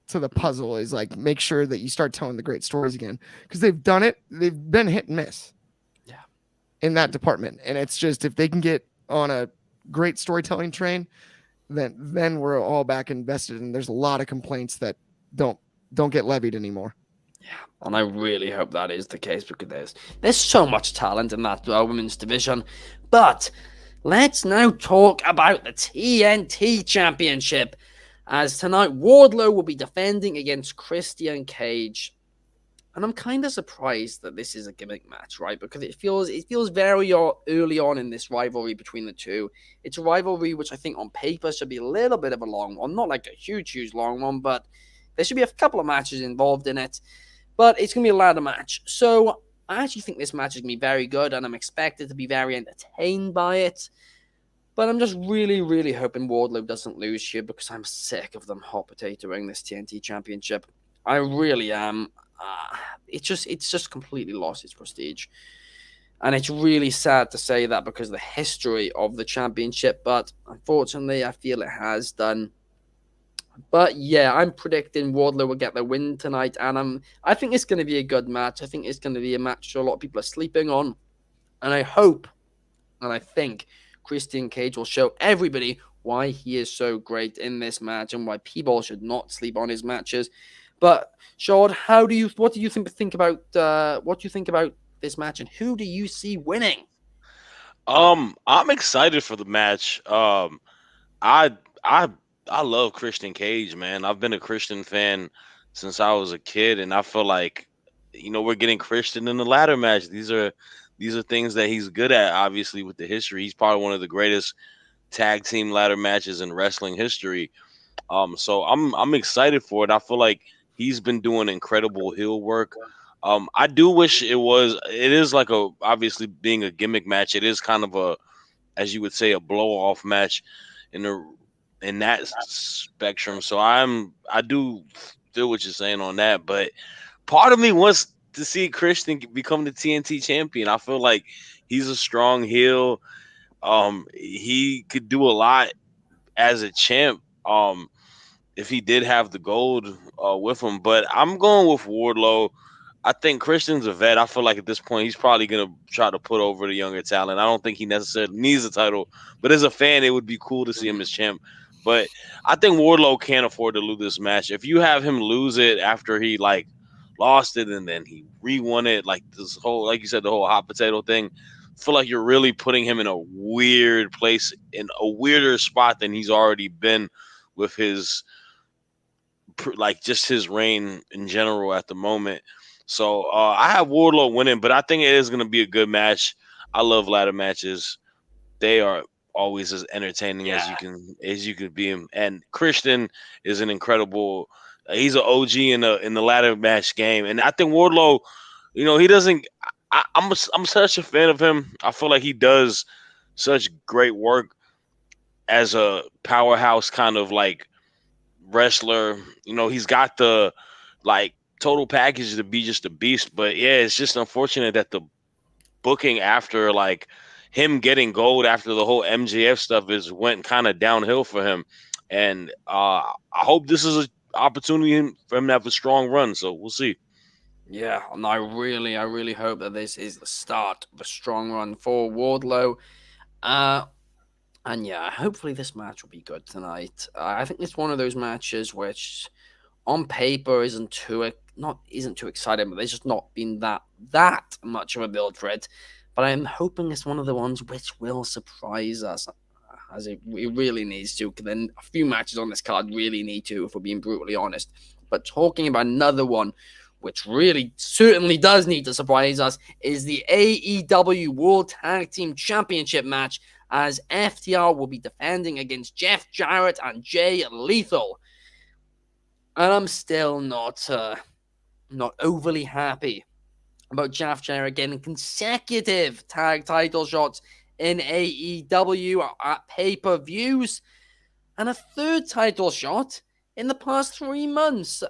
to the puzzle, is like, make sure that you start telling the great stories again, because they've done it. They've been hit and miss in that department. And it's just, if they can get on a great storytelling train, then we're all back invested. And there's a lot of complaints that don't get levied anymore. Yeah, and I really hope that is the case, because there's so much talent in that women's division. But let's now talk about the TNT Championship, as tonight Wardlow will be defending against Christian Cage. And I'm kind of surprised that this is a gimmick match, right? Because it feels very early on in this rivalry between the two. It's a rivalry which I think on paper should be a little bit of a long one, not like a huge long one, but there should be a couple of matches involved in it. But it's going to be a ladder match. So I actually think this match is going to be very good, and I'm expected to be very entertained by it. But I'm just really, really hoping Wardlow doesn't lose here, because I'm sick of them hot potatoing this TNT Championship. I really am. It's just completely lost its prestige. And it's really sad to say that because of the history of the championship, but unfortunately I feel it has done. But yeah, I'm predicting Wardlow will get the win tonight, and I think it's going to be a good match. I think it's going to be a match a lot of people are sleeping on, and I hope and I think Christian Cage will show everybody why he is so great in this match and why people should not sleep on his matches. But Shad, what do you think about this match, and who do you see winning? I'm excited for the match. I love Christian Cage, man. I've been a Christian fan since I was a kid, and I feel like, we're getting Christian in the ladder match. These are things that he's good at. Obviously, with the history, he's probably one of the greatest tag team ladder matches in wrestling history. So I'm excited for it. I feel like he's been doing incredible heel work. I do wish it is like a obviously being a gimmick match. It is kind of a, as you would say, a blow off match in the in that spectrum. So I do feel what you're saying on that, but part of me wants to see Christian become the TNT champion. I feel like he's a strong heel. He could do a lot as a champ. If he did have the gold with him, but I'm going with Wardlow. I think Christian's a vet. I feel like at this point he's probably gonna try to put over the younger talent. I don't think he necessarily needs a title, but as a fan, it would be cool to see him as champ. But I think Wardlow can't afford to lose this match. If you have him lose it after he like lost it and then he re-won it, like this whole, like you said, the whole hot potato thing, I feel like you're really putting him in a weird place, in a weirder spot than he's already been with his like just his reign in general at the moment. So I have Wardlow winning, but I think it is going to be a good match. I love ladder matches; they are always as entertaining as you can be. And Christian is an incredible. He's an OG in the ladder match game, and I think Wardlow, he doesn't. I'm such a fan of him. I feel like he does such great work as a powerhouse kind of like wrestler. He's got the like total package to be just a beast. But yeah, it's just unfortunate that the booking after like him getting gold after the whole MJF stuff is went kind of downhill for him. And I hope this is an opportunity for him to have a strong run. So we'll see. Yeah, and I really hope that this is the start of a strong run for Wardlow. And yeah, hopefully this match will be good tonight. I think it's one of those matches which, on paper, isn't too exciting, but there's just not been that much of a build for it. But I'm hoping it's one of the ones which will surprise us, as it really needs to. Because then a few matches on this card really need to, if we're being brutally honest. But talking about another one, which really certainly does need to surprise us, is the AEW World Tag Team Championship match, as FTR will be defending against Jeff Jarrett and Jay Lethal. And I'm still not overly happy about Jeff Jarrett getting consecutive tag title shots in AEW at pay-per-views, and a third title shot in the past 3 months.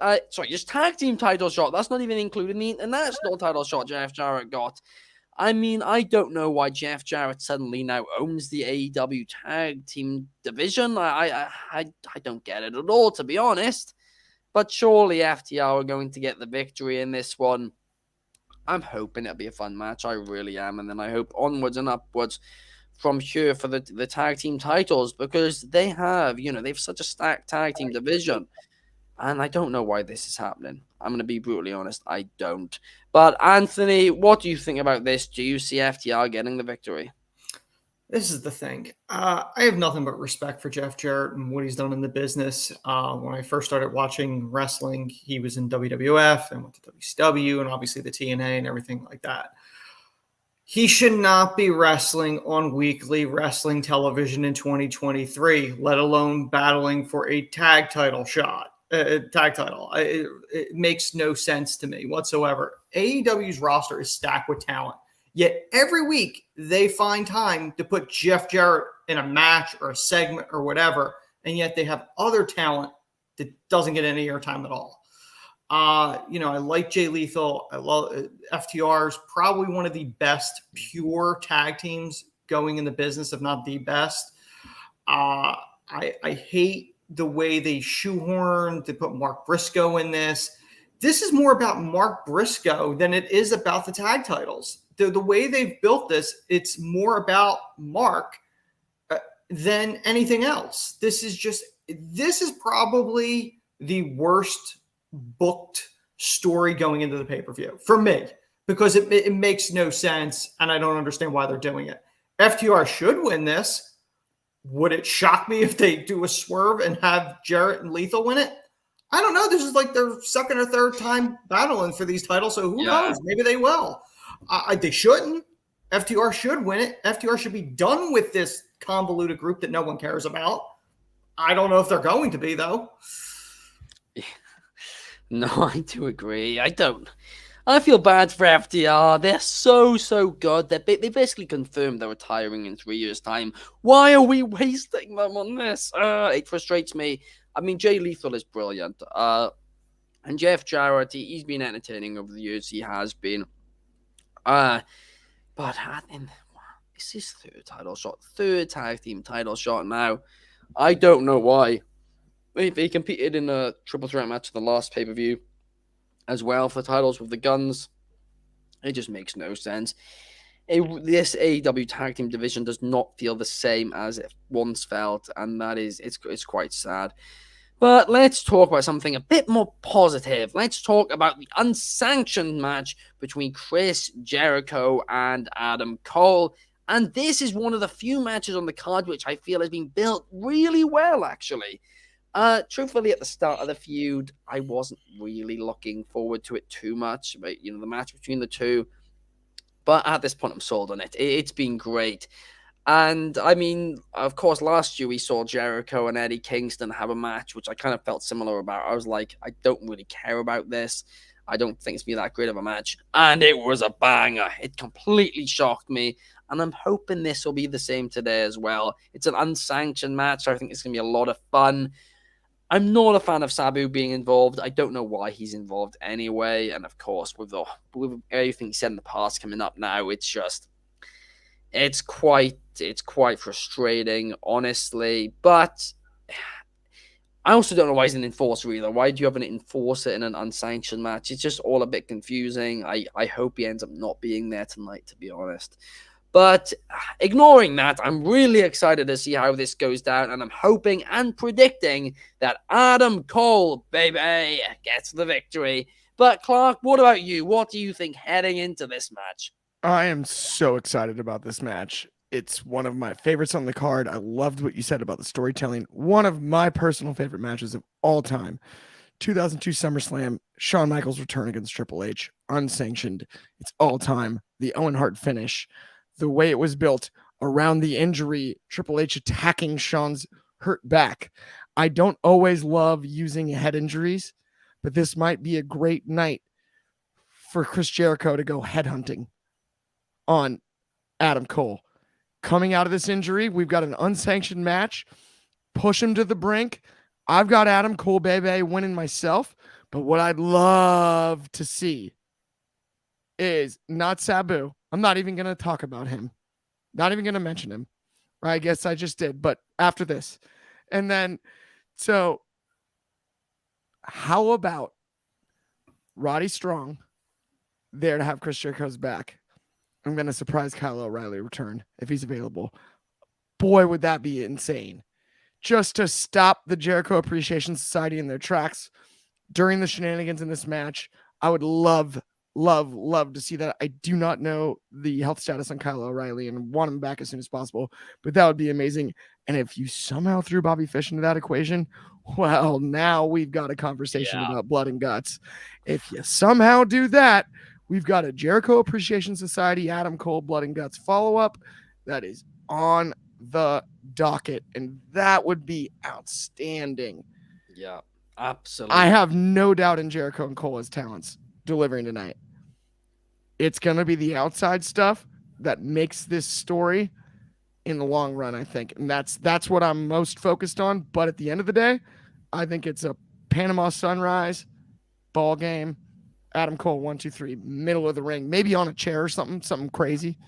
Just tag team title shot. That's not even including the international title shot Jeff Jarrett got. I mean, I don't know why Jeff Jarrett suddenly now owns the AEW tag team division. I don't get it at all, to be honest. But surely FTR are going to get the victory in this one. I'm hoping it'll be a fun match. I really am. And then I hope onwards and upwards from here for the tag team titles, because they have such a stacked tag team division. And I don't know why this is happening. I'm going to be brutally honest. I don't. But Anthony, what do you think about this? Do you see FTR getting the victory? This is the thing. I have nothing but respect for Jeff Jarrett and what he's done in the business. When I first started watching wrestling, he was in WWF and went to WCW and obviously the TNA and everything like that. He should not be wrestling on weekly wrestling television in 2023, let alone battling for a tag title shot. Tag title. It makes no sense to me whatsoever. AEW's roster is stacked with talent. Yet every week they find time to put Jeff Jarrett in a match or a segment or whatever, and yet they have other talent that doesn't get any airtime at all. I like Jay Lethal. I love FTR's probably one of the best pure tag teams going in the business, if not the best. I hate the way they shoehorned, they put Mark Briscoe in this. This is more about Mark Briscoe than it is about the tag titles. The way they've built this, it's more about Mark than anything else. This is probably the worst booked story going into the pay-per-view for me, because it makes no sense, and I don't understand why they're doing it. FTR should win this. Would it shock me if they do a swerve and have Jarrett and Lethal win it? I don't know. This is like their second or third time battling for these titles, so who knows? Maybe they will. They shouldn't. FTR should win it. FTR should be done with this convoluted group that no one cares about. I don't know if they're going to be, though. No, I do agree. I feel bad for FDR. They're so good. They basically confirmed they're retiring in 3 years' time. Why are we wasting them on this? It frustrates me. I mean, Jay Lethal is brilliant. And Jeff Jarrett, he's been entertaining over the years. He has been. But it's his third tag team title shot now. I don't know why. They competed in a triple threat match in the last pay-per-view as well for the titles with the Guns. It just makes no sense. This AEW tag team division does not feel the same as it once felt, and it's quite sad. But let's talk about something a bit more positive. Let's talk about the unsanctioned match between Chris Jericho and Adam Cole. And this is one of the few matches on the card which I feel has been built really well, actually. Truthfully, at the start of the feud, I wasn't really looking forward to it too much, but the match between the two. But at this point, I'm sold on it. It's been great. And I mean, of course, last year we saw Jericho and Eddie Kingston have a match, which I kind of felt similar about. I was like, I don't really care about this. I don't think it's been that great of a match. And it was a banger. It completely shocked me. And I'm hoping this will be the same today as well. It's an unsanctioned match, so I think it's going to be a lot of fun. I'm not a fan of Sabu being involved. I don't know why he's involved anyway. And of course, with everything he said in the past coming up now, it's quite frustrating, honestly. But I also don't know why he's an enforcer either. Why do you have an enforcer in an unsanctioned match? It's just all a bit confusing. I hope he ends up not being there tonight, to be honest. But ignoring that, I'm really excited to see how this goes down, and I'm hoping and predicting that Adam Cole, baby, gets the victory. But Clark, what about you? What do you think heading into this match? I am so excited about this match. It's one of my favorites on the card. I loved what you said about the storytelling. One of my personal favorite matches of all time. 2002 SummerSlam, Shawn Michaels' return against Triple H, unsanctioned. It's all time. The Owen Hart finish. The way it was built around the injury, Triple H attacking Shawn's hurt back. I don't always love using head injuries, but this might be a great night for Chris Jericho to go headhunting on Adam Cole. Coming out of this injury, we've got an unsanctioned match. Push him to the brink. I've got Adam Cole, baby, winning myself. But what I'd love to see is not Sabu. I'm not even going to talk about him. Not even going to mention him. I guess I just did, but after this. And then, so how about Roddy Strong there to have Chris Jericho's back? I'm going to surprise Kyle O'Reilly return if he's available. Boy, would that be insane. Just to stop the Jericho Appreciation Society in their tracks during the shenanigans in this match. I would love to see that. I do not know the health status on Kyle O'Reilly and want him back as soon as possible, but that would be amazing. And if you somehow threw Bobby Fish into that equation, well, now we've got a conversation about blood and guts. If you somehow do that, we've got a Jericho Appreciation Society, Adam Cole, blood and guts follow-up that is on the docket, and that would be outstanding. Yeah, absolutely. I have no doubt in Jericho and Cole as talents delivering tonight. It's going to be the outside stuff that makes this story in the long run, I think. And that's what I'm most focused on. But at the end of the day, I think it's a Panama Sunrise ball game. Adam Cole, 1, 2, 3, middle of the ring, maybe on a chair or something crazy.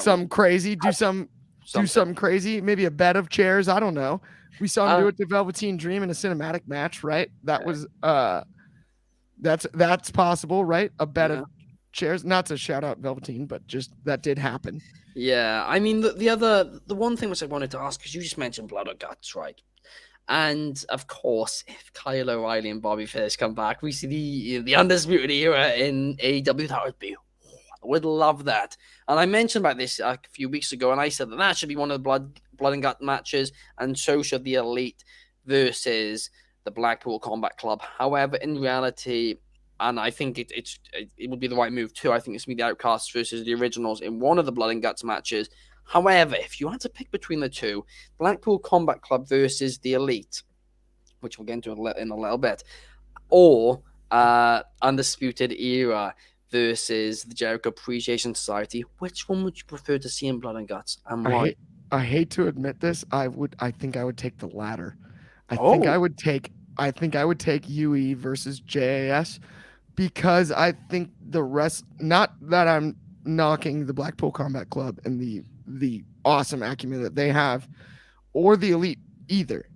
Something crazy. Do something crazy. Maybe a bed of chairs. I don't know. We saw him do it to Velveteen Dream in a cinematic match, right? That was that's possible, right? A bed of chairs. Not to shout out Velveteen, but just that did happen. Yeah, I mean the one thing which I wanted to ask, because you just mentioned blood or guts, right? And of course, if Kyle O'Reilly and Bobby Fish come back, we see the Undisputed Era in AEW. That would be, I would love that. And I mentioned about this a few weeks ago, and I said that should be one of the blood and gut matches, and so should the Elite versus the Blackpool Combat Club. However, in reality, and I think it would be the right move too. I think it's going to be the Outcasts versus the Originals in one of the blood and guts matches. However, if you had to pick between the two, Blackpool Combat Club versus the Elite, which we'll get into in a little bit, or Undisputed Era versus the Jericho Appreciation Society, which one would you prefer to see in Blood and Guts, and why? I hate to admit this. I think I would take the latter. Oh, I think I would take UE versus JAS, because I think the rest, not that I'm knocking the Blackpool Combat Club and the awesome acumen that they have, or the Elite either.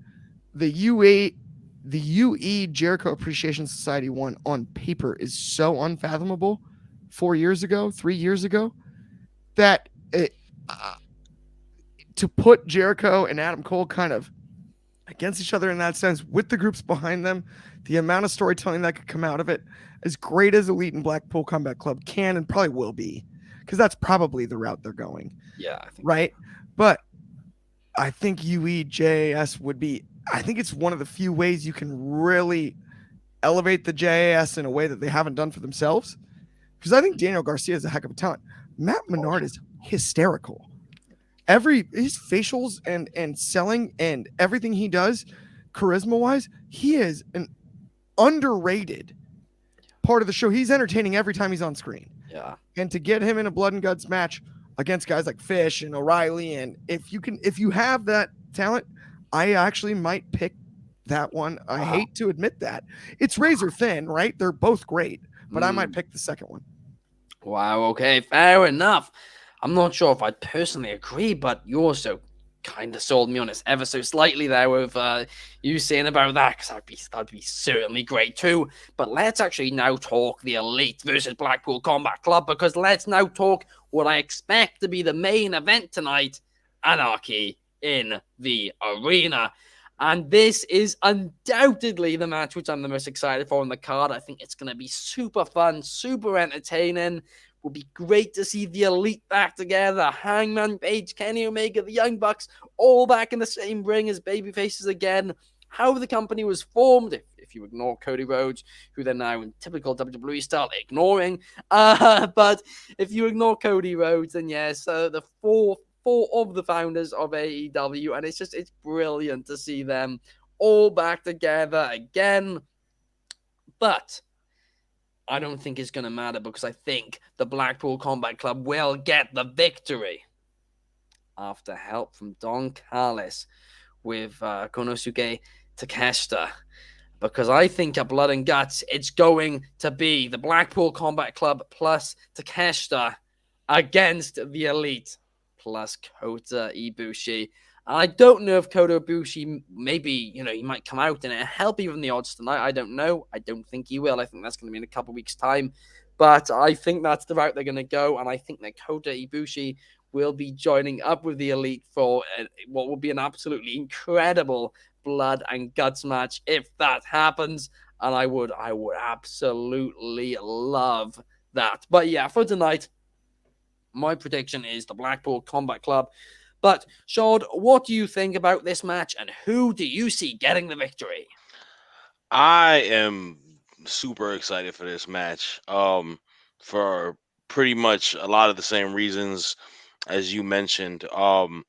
The UE Jericho Appreciation Society one on paper is so unfathomable 4 years ago, 3 years ago, that to put Jericho and Adam Cole kind of against each other in that sense, with the groups behind them, the amount of storytelling that could come out of it, as great as Elite and Blackpool Combat Club can and probably will be, because that's probably the route they're going. yeah, I think right. But I think UE JAS would be, I think it's one of the few ways you can really elevate the JAS in a way that they haven't done for themselves. Because I think Daniel Garcia is a heck of a talent. Matt Menard is hysterical. His facials and selling and everything he does, charisma wise, he is an underrated part of the show. He's entertaining every time he's on screen. Yeah. And to get him in a blood and guts match against guys like Fish and O'Reilly, and if you have that talent, I actually might pick that one. I hate to admit that. It's razor thin, right? They're both great, but I might pick the second one. Wow, okay, fair enough. I'm not sure if I personally agree, but you also kind of sold me on it ever so slightly there with you saying about that, because that'd be certainly great too. But let's actually now talk the Elite versus Blackpool Combat Club, because let's now talk what I expect to be the main event tonight, Anarchy in the Arena. And this is undoubtedly the match which I'm the most excited for on the card. I think it's going to be super fun, super entertaining. Will be great to see the Elite back together. Hangman Page, Kenny Omega, the Young Bucks, all back in the same ring as babyfaces again. How the company was formed, if you ignore Cody Rhodes, who they're now in typical WWE style ignoring. But if you ignore Cody Rhodes, then yes, the four of the founders of AEW, and it's brilliant to see them all back together again. But I don't think it's going to matter, because I think the Blackpool Combat Club will get the victory after help from Don Callis with Konosuke Takeshita. Because I think at Blood and Guts, it's going to be the Blackpool Combat Club plus Takeshita against the Elite plus Kota Ibushi. I don't know if Kota Ibushi, maybe, he might come out and help even the odds tonight. I don't know. I don't think he will. I think that's going to be in a couple of weeks' time. But I think that's the route they're going to go. And I think that Kota Ibushi will be joining up with the Elite for what will be an absolutely incredible blood and guts match if that happens. And I would absolutely love that. But yeah, for tonight, my prediction is the Blackpool Combat Club. But, Shad, what do you think about this match, and who do you see getting the victory? I am super excited for this match. For pretty much a lot of the same reasons as you mentioned. I'm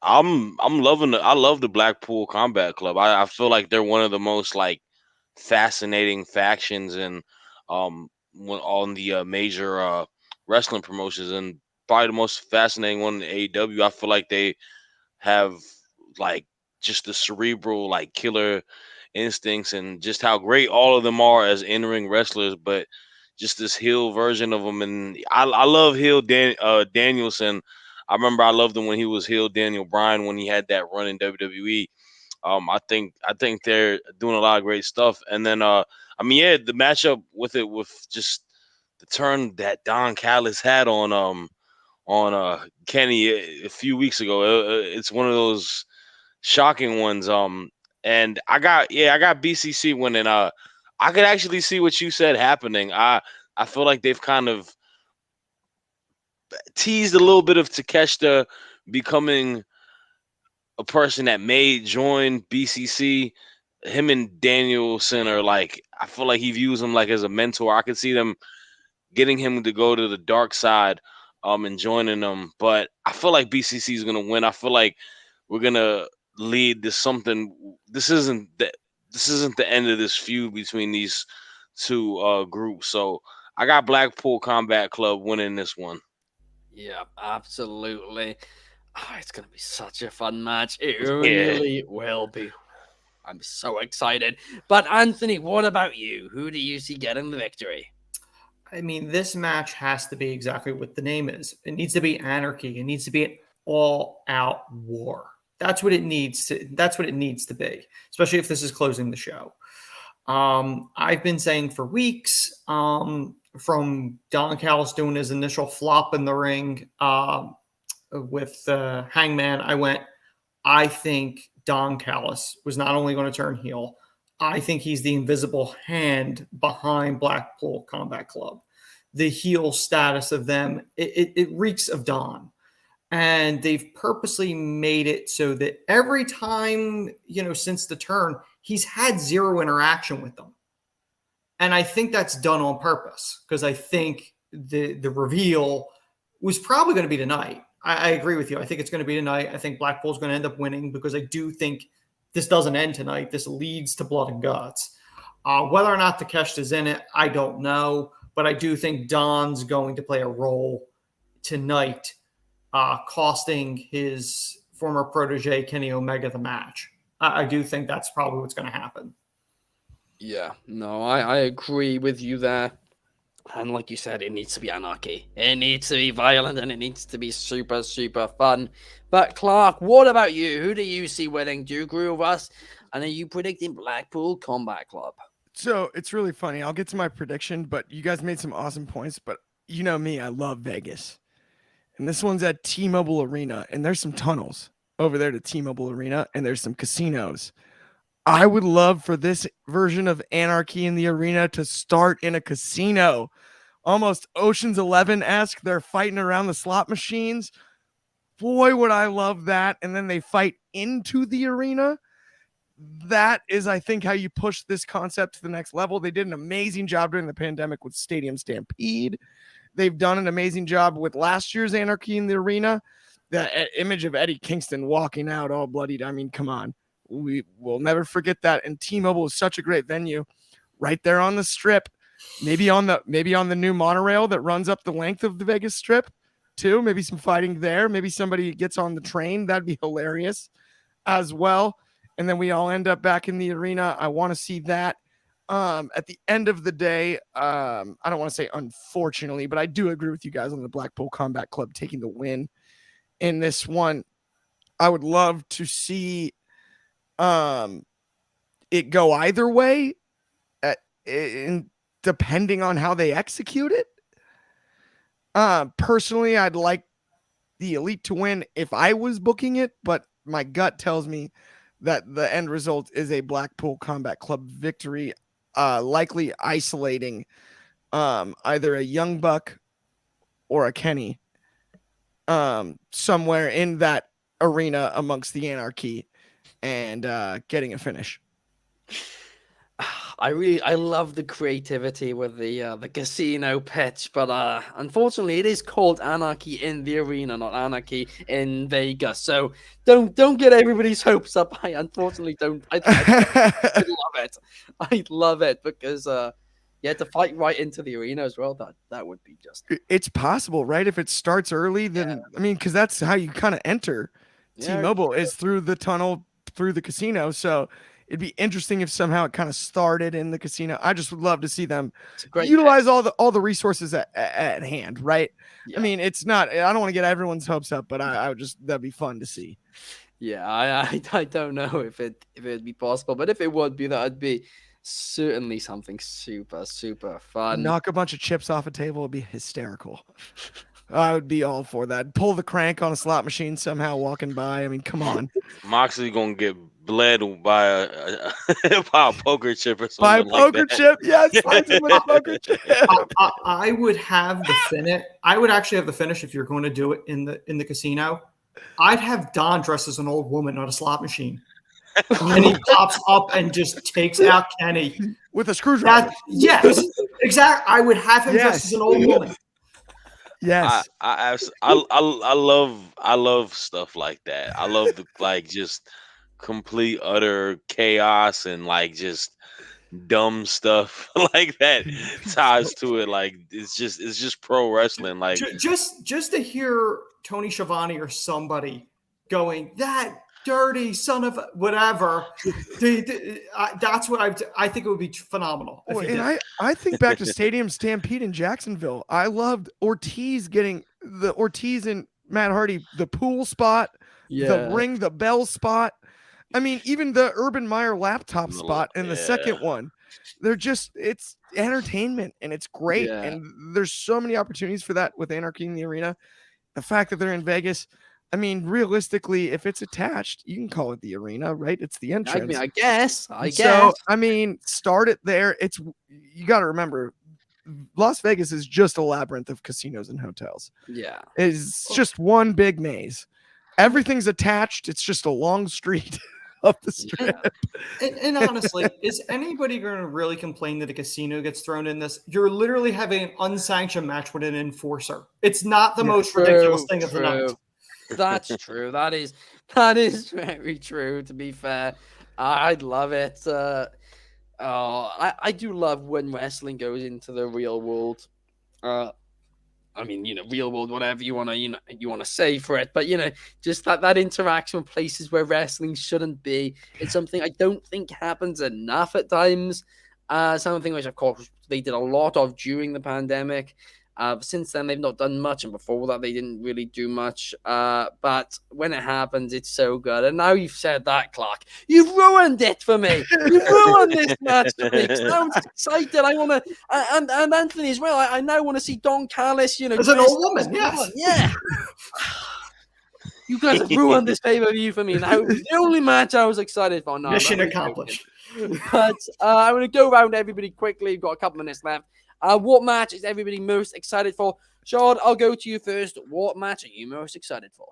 loving I love the Blackpool Combat Club. I feel like they're one of the most like fascinating factions and on the major wrestling promotions, and probably the most fascinating one in AEW. I feel like they have like just the cerebral like killer instincts, and just how great all of them are as in-ring wrestlers, but just this heel version of them. And I love heel Danielson. I remember I loved him when he was heel Daniel Bryan when he had that run in WWE. I think they're doing a lot of great stuff. And then yeah, the matchup with just the turn that Don Callis had on Kenny a few weeks ago. It's one of those shocking ones. And I got BCC winning. I could actually see what you said happening. I feel like they've kind of teased a little bit of Takeshita becoming a person that may join BCC. Him and Danielson are like, I feel like he views him like as a mentor. I could see them getting him to go to the dark side and joining them. But I feel like BCC is gonna win. I feel like we're gonna lead to something. This isn't the end of this feud between these two groups. So I got Blackpool Combat Club winning this one. Yeah, absolutely. Oh, it's going to be such a fun match. It Yeah. really will be. I'm so excited. But Anthony, what about you? Who do you see getting the victory? I mean, this match has to be exactly what the name is. It needs to be anarchy. It needs to be an all-out war. That's what it needs to. That's what it needs to be, especially if this is closing the show. I've been saying for weeks, from Don Callis doing his initial flop in the ring with Hangman, I think Don Callis was not only going to turn heel, I think he's the invisible hand behind Blackpool Combat Club. The heel status of them, it reeks of Don. And they've purposely made it so that every time, since the turn, he's had zero interaction with them. And I think that's done on purpose because I think the reveal was probably going to be tonight. I agree with you. I think it's going to be tonight. I think Blackpool's going to end up winning because I do think this doesn't end tonight. This leads to blood and guts. Whether or not Takeshita's in it, I don't know. But I do think Don's going to play a role tonight, costing his former protege, Kenny Omega, the match. I do think that's probably what's going to happen. Yeah, no, I agree with you there. And like you said, it needs to be anarchy. It needs to be violent and it needs to be super, super fun. But Clark, what about you? Who do you see winning? Do you agree with us? And are you predicting Blackpool Combat Club? So it's really funny. I'll get to my prediction, but you guys made some awesome points. But you know me, I love Vegas. And this one's at T-Mobile Arena. And there's some tunnels over there to T-Mobile Arena. And there's some casinos. I would love for this version of Anarchy in the Arena to start in a casino. Almost Ocean's 11-esque. They're fighting around the slot machines. Boy, would I love that. And then they fight into the arena. That is, I think, how you push this concept to the next level. They did an amazing job during the pandemic with Stadium Stampede. They've done an amazing job with last year's Anarchy in the Arena. The image of Eddie Kingston walking out all bloodied. I mean, come on. We will never forget that. And T-Mobile is such a great venue right there on the strip. Maybe on the new monorail that runs up the length of the Vegas Strip too. Maybe some fighting there. Maybe somebody gets on the train. That'd be hilarious as well. And then we all end up back in the arena. I want to see that. At the end of the day, I don't want to say unfortunately, but I do agree with you guys on the Blackpool Combat Club taking the win in this one. I would love to see it go either way, depending on how they execute it. Personally, I'd like the Elite to win if I was booking it, but my gut tells me that the end result is a Blackpool Combat Club victory, likely isolating either a Young Buck or a Kenny somewhere in that arena amongst the Anarchy and getting a finish. I love the creativity with the casino pitch, but unfortunately it is called Anarchy in the Arena, not Anarchy in Vegas. So don't get everybody's hopes up. I unfortunately don't. I love it. I love it because to fight right into the arena as well. That would be just. It's possible, right? If it starts early, then I mean, because that's how you kind of enter T-Mobile is through the tunnel through the casino. So it'd be interesting if somehow it kind of started in the casino. I just would love to see them utilize all the resources at hand, right? Yeah. I mean, it's not. I don't want to get everyone's hopes up, but I would just that'd be fun to see. Yeah, I don't know if it'd be possible, but if it would be, that'd be certainly something super super fun. Knock a bunch of chips off a table would be hysterical. I would be all for that. Pull the crank on a slot machine somehow walking by. I mean, come on. Moxley gonna get bled by a poker chip or something. By a poker chip, yes. With a poker chip. I would have the finish. I would actually have the finish if you're going to do it in the casino. I'd have Don dressed as an old woman on a slot machine, and he pops up and just takes out Kenny with a screwdriver. Yes, exactly. I would have him dressed as an old woman. Yes. I love stuff like that. I love the like just complete utter chaos and like just dumb stuff like that ties to it. Like it's just pro wrestling. Like Just to hear Tony Schiavone or somebody going that dirty son of whatever, that's what I think it would be phenomenal. If Well, he and did. I think back to Stadium Stampede in Jacksonville. I loved Ortiz getting the Ortiz and Matt Hardy, the pool spot, the ring, the bell spot. I mean, even the Urban Meyer laptop spot in the second one. They're just, it's entertainment and it's great. Yeah. And there's so many opportunities for that with Anarchy in the Arena. The fact that they're in Vegas, I mean, realistically, if it's attached, you can call it the arena, right? It's the entrance. I mean, I guess. So, I mean, start it there. You got to remember, Las Vegas is just a labyrinth of casinos and hotels. Yeah. It's just one big maze. Everything's attached. It's just a long street up the strip. And honestly, is anybody going to really complain that a casino gets thrown in this? You're literally having an unsanctioned match with an enforcer. It's not the most ridiculous thing of the night. That's true. That is very true. To be fair, I'd love it. I do love when wrestling goes into the real world. I mean, real world, whatever you want to say for it, but just that interaction with places where wrestling shouldn't be. It's something I don't think happens enough at times. Something which, of course, they did a lot of during the pandemic. Since then, they've not done much, and before that, they didn't really do much. But when it happens, it's so good. And now you've said that, Clark. You've ruined it for me. You've ruined this match for me. Now I'm excited. I want to, and Anthony as well. I now want to see Don Callis. As an old woman, yes, yeah. You guys have ruined this pay-per-view for me. Now the only match I was excited for. No, mission accomplished. But I'm going to go around everybody quickly. We've got a couple minutes left. What match is everybody most excited for? Shad, I'll go to you first. What match are you most excited for?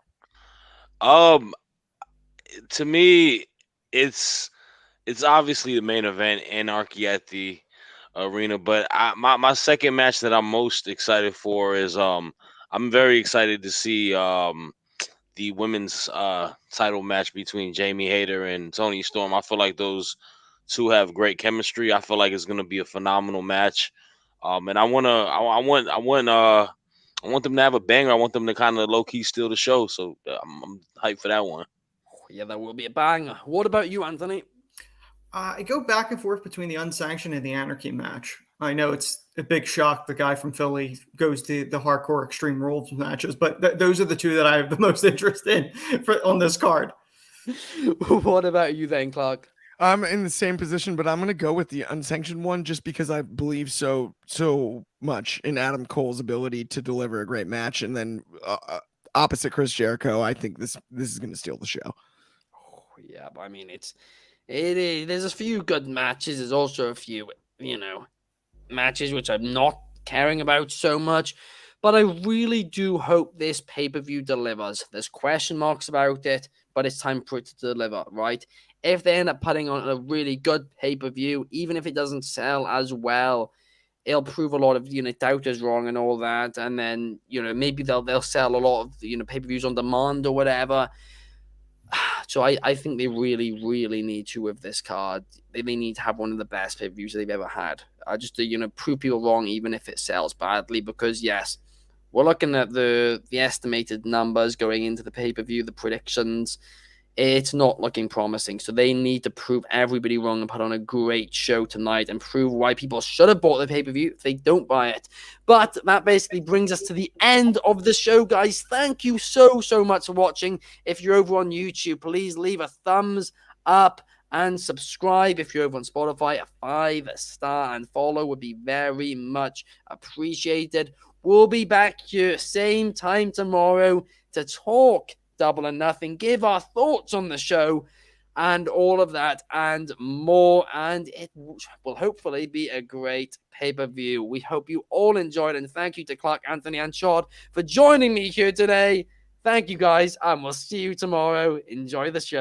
To me, it's obviously the main event, Anarchy at the Arena. But my second match that I'm most excited for is I'm very excited to see the women's title match between Jamie Hayter and Toni Storm. I feel like those two have great chemistry. I feel like it's going to be a phenomenal match. And I want them to have a banger. I want them to kind of low key steal the show. So I'm hyped for that one. Yeah, that will be a banger. What about you, Anthony? I go back and forth between the unsanctioned and the Anarchy match. I know it's a big shock. The guy from Philly goes to the hardcore Extreme Rules matches, but those are the two that I have the most interest in on this card. What about you then, Clark? I'm in the same position, but I'm going to go with the unsanctioned one just because I believe so much in Adam Cole's ability to deliver a great match. And then opposite Chris Jericho, I think this is going to steal the show. Oh, yeah, but I mean, it is. There's a few good matches. There's also a few, matches which I'm not caring about so much. But I really do hope this pay-per-view delivers. There's question marks about it, but it's time for it to deliver, right? If they end up putting on a really good pay-per-view, even if it doesn't sell as well, it'll prove a lot of doubters wrong and all that. And then maybe they'll sell a lot of pay-per-views on demand or whatever. So I think they really, really need to with this card. They need to have one of the best pay-per-views they've ever had. Just to prove people wrong, even if it sells badly. Because yes, we're looking at the estimated numbers going into the pay-per-view, the predictions. It's not looking promising. So they need to prove everybody wrong and put on a great show tonight and prove why people should have bought the pay-per-view if they don't buy it. But that basically brings us to the end of the show, guys. Thank you so much for watching. If you're over on YouTube, please leave a thumbs up and subscribe. If you're over on Spotify, a 5-star and follow would be very much appreciated. We'll be back here same time tomorrow to talk Double or Nothing, give our thoughts on the show and all of that and more, and it will hopefully be a great pay-per-view. We hope you all enjoyed, and thank you to Clark, Anthony, and Shad for joining me here today. Thank you, guys, and we'll see you tomorrow. Enjoy the show.